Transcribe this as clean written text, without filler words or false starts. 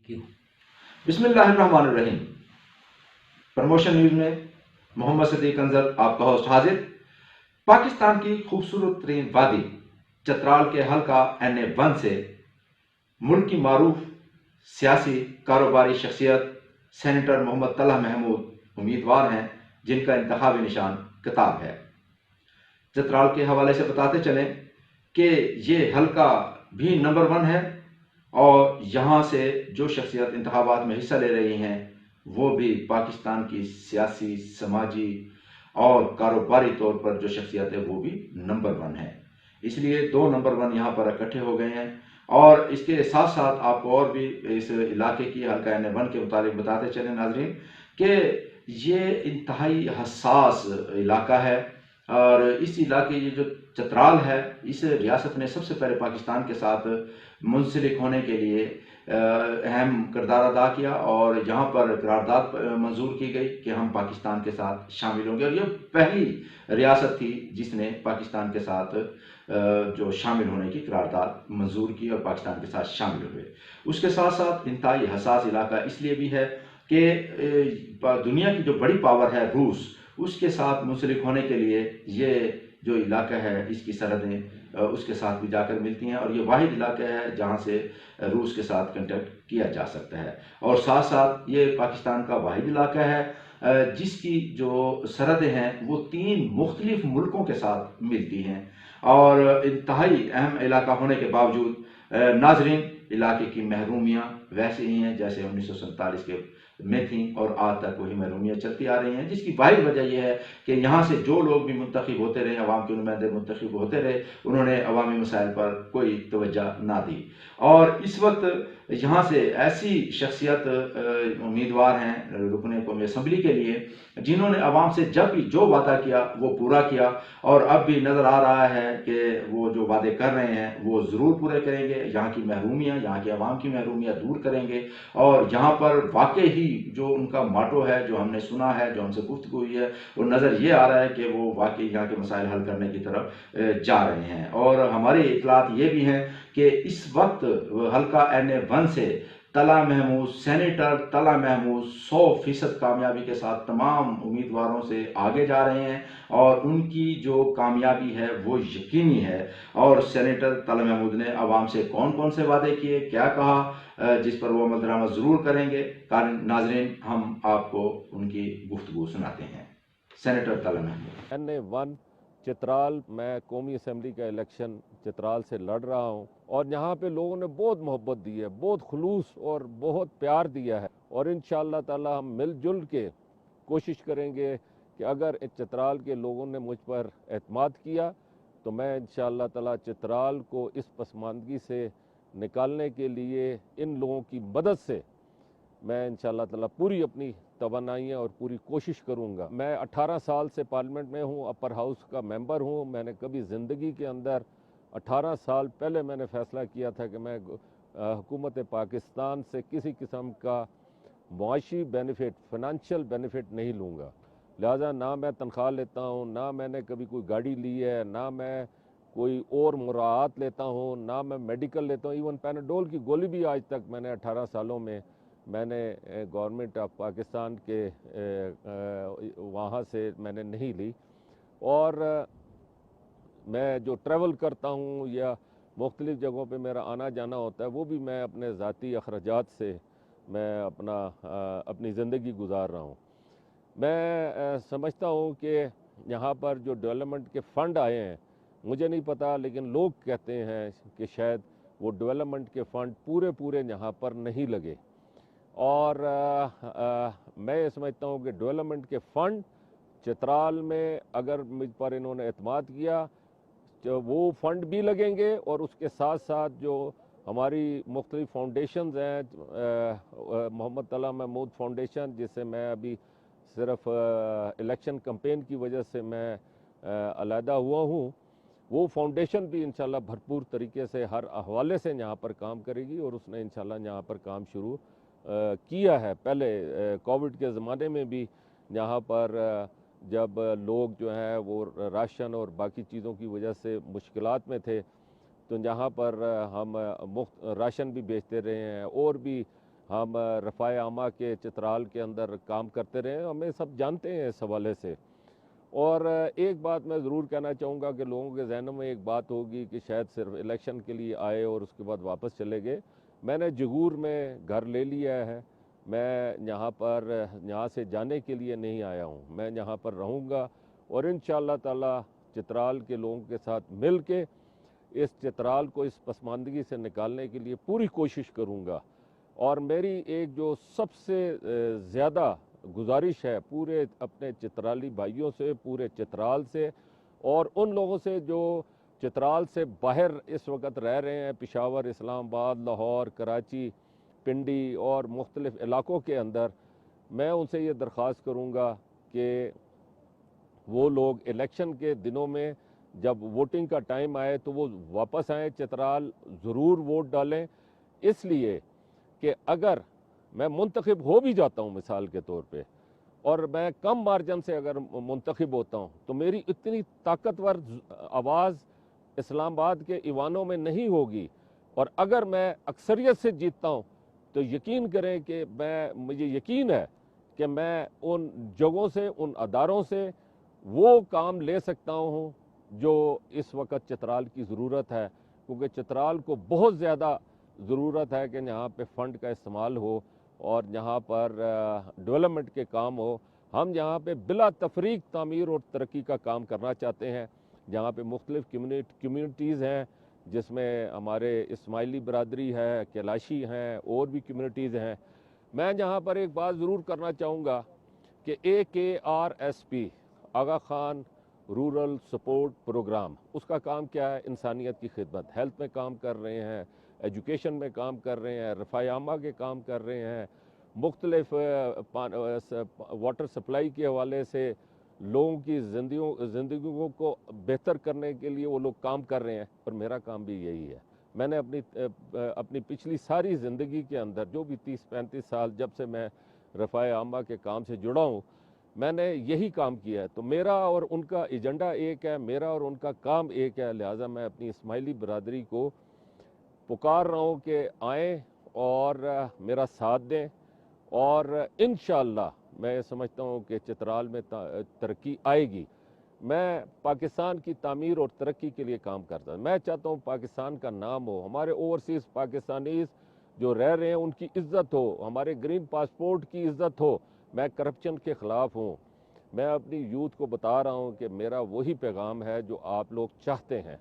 बिस्मिल्लाहिर्रहमानिर्रहीम। Promotion news में मोहम्मद सदीक अंजर आपका होस्ट हाजिर। पाकिस्तान की खूबसूरत तरीन वादी चतराल के हल्का NA1 से मुल्क की मारूफ सियासी कारोबारी शख्सियत सेनेटर मोहम्मद तलहा महमूद उम्मीदवार हैं, जिनका इंतखाबी निशान किताब है। चतराल के हवाले से बताते चलें कि ये हल्का भी नंबर 1 है और यहाँ से जो शख्सियत इंतखाबात में हिस्सा ले रही हैं वो भी पाकिस्तान की सियासी, समाजी और कारोबारी तौर पर जो शख्सियत है वो भी नंबर 1 है। इसलिए 2 नंबर 1 यहाँ पर इकट्ठे हो गए हैं। और इसके साथ साथ आपको और भी इस इलाके की हल्का NA1 के मुताबिक बताते चले नाजरीन कि ये इंतहाई हसास इलाका है और इस इलाके ये जो चतराल है इस रियासत ने सबसे पहले पाकिस्तान के साथ मुंसलिक होने के लिए अहम किरदार अदा किया और यहाँ पर करारदाद मंजूर की गई कि हम पाकिस्तान के साथ शामिल होंगे। और ये पहली रियासत थी जिसने पाकिस्तान के साथ जो शामिल होने की करारदाद मंजूर की और पाकिस्तान के साथ शामिल हुए। उसके साथ साथ इंतहाई हसास इलाका इसलिए भी है कि दुनिया की जो बड़ी पावर है रूस, उसके साथ मुंसलिक होने के लिए ये जो इलाका है इसकी सरहदें उसके साथ भी जाकर मिलती हैं और ये वाहिद इलाका है जहाँ से रूस के साथ कंटेक्ट किया जा सकता है। और साथ साथ ये पाकिस्तान का वाहिद इलाका है जिसकी जो सरहदें हैं वो 3 मुख्तलिफ मुल्कों के साथ मिलती हैं और इंतहाई अहम इलाका होने के बावजूद नाजरीन इलाके की महरूमियाँ वैसे ही हैं जैसे 1947 के में थी और आज तक वही महरूमियाँ चलती आ रही हैं, जिसकी वाहिद वजह यह है कि यहाँ से जो लोग भी मुंतखब होते रहे, अवाम के नुमाइंदे मुंतखब होते रहे, उन्होंने अवामी मसाइल पर कोई तवज्जो ना दी। और इस वक्त यहाँ से ऐसी शख्सियत उम्मीदवार हैं रुकने कौमी असम्बली के लिए जिन्होंने अवाम से जब भी जो वादा किया वो पूरा किया और अब भी नज़र आ रहा है कि वो जो वादे कर रहे हैं वो ज़रूर पूरे करेंगे। यहाँ की महरूमियाँ, यहाँ की अवाम की महरूमियाँ दूर करेंगे और यहाँ पर वाकई ही जो उनका माटो है, जो हमने सुना है, जो हमसे गुफ्तगू हुई है, वो नज़र ये आ रहा है कि वो वाकई यहाँ के मसाइल हल करने की तरफ जा रहे हैं। और हमारी इतलात ये भी हैं कि इस वक्त हल्का NA1 से तलहा महमूद, सेनेटर तलहा महमूद 100% कामयाबी के साथ तमाम उम्मीदवारों से आगे जा रहे हैं और उनकी जो कामयाबी है वो यकीनी है। और सेनेटर तलहा महमूद ने अवाम से कौन कौन से वादे किए, क्या कहा, जिस पर वो अमल दरामद ज़रूर करेंगे। नाजरीन हम आपको उनकी गुफ्तगू सुनाते हैं। सेनेटर तलहा महमूद। NA1 चित्राल, मैं कौमी असम्बली का इलेक्शन चित्राल से लड़ रहा हूँ और यहाँ पे लोगों ने बहुत मोहब्बत दी है, बहुत खुलूस और बहुत प्यार दिया है और इंशाअल्लाह ताला हम मिलजुल के कोशिश करेंगे कि अगर चित्राल के लोगों ने मुझ पर एतमाद किया तो मैं इंशाअल्लाह ताला चित्राल को इस पसमानदगी से निकालने के लिए इन लोगों की मदद से मैं इंशाअल्लाह ताला पूरी अपनी तवानाइयाँ और पूरी कोशिश करूँगा। मैं 18 साल से पार्लियामेंट में हूँ, अपर हाउस का मेंबर हूँ। मैंने कभी ज़िंदगी के अंदर 18 साल पहले मैंने फ़ैसला किया था कि मैं हुकूमत पाकिस्तान से किसी किस्म का मुआशी बेनिफिट, फ़ाइनेंशियल बेनिफिट नहीं लूँगा। लिहाजा ना मैं तनख्वाह लेता हूँ, ना मैंने कभी कोई गाड़ी ली है, ना मैं कोई और मुराआत लेता हूँ, ना मैं मेडिकल लेता हूँ। इवन पैनाडोल की गोली भी आज तक मैंने 18 सालों में मैंने गवर्नमेंट ऑफ पाकिस्तान के वहाँ से मैंने नहीं ली। और मैं जो ट्रैवल करता हूँ या मुख्तलिफ़ जगहों पे मेरा आना जाना होता है वो भी मैं अपने ज़ाती अखराजात से मैं अपनी ज़िंदगी गुजार रहा हूँ। मैं समझता हूँ कि यहाँ पर जो डेवलपमेंट के फ़ंड आए हैं, मुझे नहीं पता, लेकिन लोग कहते हैं कि शायद वो डेवलपमेंट के फ़ंड पूरे यहाँ पर नहीं लगे। और मैं ये समझता हूँ कि डेवलपमेंट के फ़ंड चित्राल में अगर मुझ पर इन्होंने एतमाद किया तो वो फ़ंड भी लगेंगे और उसके साथ साथ जो हमारी मुख्तलिफ़ फाउंडेशंस हैं, मोहम्मद तलहा महमूद फाउंडेशन, जिससे मैं अभी सिर्फ इलेक्शन कैंपेन की वजह से मैं अलहदा हुआ हूँ, वो फाउंडेशन भी इंशाल्लाह भरपूर तरीके से हर हवाले से यहाँ पर काम करेगी और उसने इंशाल्लाह यहाँ पर काम शुरू किया है। पहले कोविड के ज़माने में भी यहाँ पर जब लोग जो हैं वो राशन और बाकी चीज़ों की वजह से मुश्किलात में थे तो यहाँ पर हम मुफ्त राशन भी बेचते रहे हैं और भी ہم رفاع عامہ کے چترال کے اندر کام کرتے رہے ہیں، ہمیں سب جانتے ہیں اس حوالے سے۔ اور ایک بات میں ضرور کہنا چاہوں گا کہ لوگوں کے ذہنوں میں ایک بات ہوگی کہ شاید صرف الیکشن کے لیے آئے اور اس کے بعد واپس چلے گئے۔ میں نے جگور میں گھر لے لیا ہے، میں یہاں سے جانے کے لیے نہیں آیا ہوں، میں یہاں پر رہوں گا اور انشاءاللہ تعالی چترال کے لوگوں کے ساتھ مل کے اس چترال کو اس پسماندگی سے نکالنے کے لیے پوری کوشش کروں گا۔ اور میری ایک جو سب سے زیادہ گزارش ہے پورے اپنے چترالی بھائیوں سے، پورے چترال سے اور ان لوگوں سے جو چترال سے باہر اس وقت رہ رہے ہیں، پشاور، اسلام آباد، لاہور، کراچی، پنڈی اور مختلف علاقوں کے اندر، میں ان سے یہ درخواست کروں گا کہ وہ لوگ الیکشن کے دنوں میں جب ووٹنگ کا ٹائم آئے تو وہ واپس آئیں چترال، ضرور ووٹ ڈالیں، اس لیے کہ اگر میں منتخب ہو بھی جاتا ہوں مثال کے طور پہ اور میں کم مارجن سے اگر منتخب ہوتا ہوں تو میری اتنی طاقتور آواز اسلام آباد کے ایوانوں میں نہیں ہوگی، اور اگر میں اکثریت سے جیتتا ہوں تو یقین کریں کہ مجھے یقین ہے کہ میں ان جگہوں سے، ان اداروں سے وہ کام لے سکتا ہوں جو اس وقت چترال کی ضرورت ہے، کیونکہ چترال کو بہت زیادہ ضرورت ہے کہ یہاں پہ فنڈ کا استعمال ہو اور یہاں پر ڈیولپمنٹ کے کام ہو۔ ہم یہاں پہ بلا تفریق تعمیر اور ترقی کا کام کرنا چاہتے ہیں۔ یہاں پہ مختلف کمیونٹیز ہیں، جس میں ہمارے اسماعیلی برادری ہے، کیلاشی ہیں، اور بھی کمیونٹیز ہیں۔ میں یہاں پر ایک بات ضرور کرنا چاہوں گا کہ AKRSP آغا خان رورل سپورٹ پروگرام، اس کا کام کیا ہے؟ انسانیت کی خدمت، ہیلتھ میں کام کر رہے ہیں، ایجوکیشن میں کام کر رہے ہیں، رفاع عامہ کے کام کر رہے ہیں، مختلف واٹر سپلائی کے حوالے سے لوگوں کی زندگیوں کو بہتر کرنے کے لیے وہ لوگ کام کر رہے ہیں، اور میرا کام بھی یہی ہے۔ میں نے اپنی پچھلی ساری زندگی کے اندر جو بھی 30-35 سال جب سے میں رفاع عامہ کے کام سے جڑا ہوں، میں نے یہی کام کیا ہے۔ تو میرا اور ان کا ایجنڈا ایک ہے، میرا اور ان کا کام ایک ہے، لہٰذا میں اپنی اسماعیلی برادری کو پکار رہا ہوں کہ آئیں اور میرا ساتھ دیں، اور انشاءاللہ میں سمجھتا ہوں کہ چترال میں ترقی آئے گی۔ میں پاکستان کی تعمیر اور ترقی کے لیے کام کرتا ہوں۔ میں چاہتا ہوں پاکستان کا نام ہو، ہمارے اوورسیز پاکستانیز جو رہ رہے ہیں ان کی عزت ہو، ہمارے گرین پاسپورٹ کی عزت ہو۔ میں کرپشن کے خلاف ہوں۔ میں اپنی یوتھ کو بتا رہا ہوں کہ میرا وہی پیغام ہے جو آپ لوگ چاہتے ہیں۔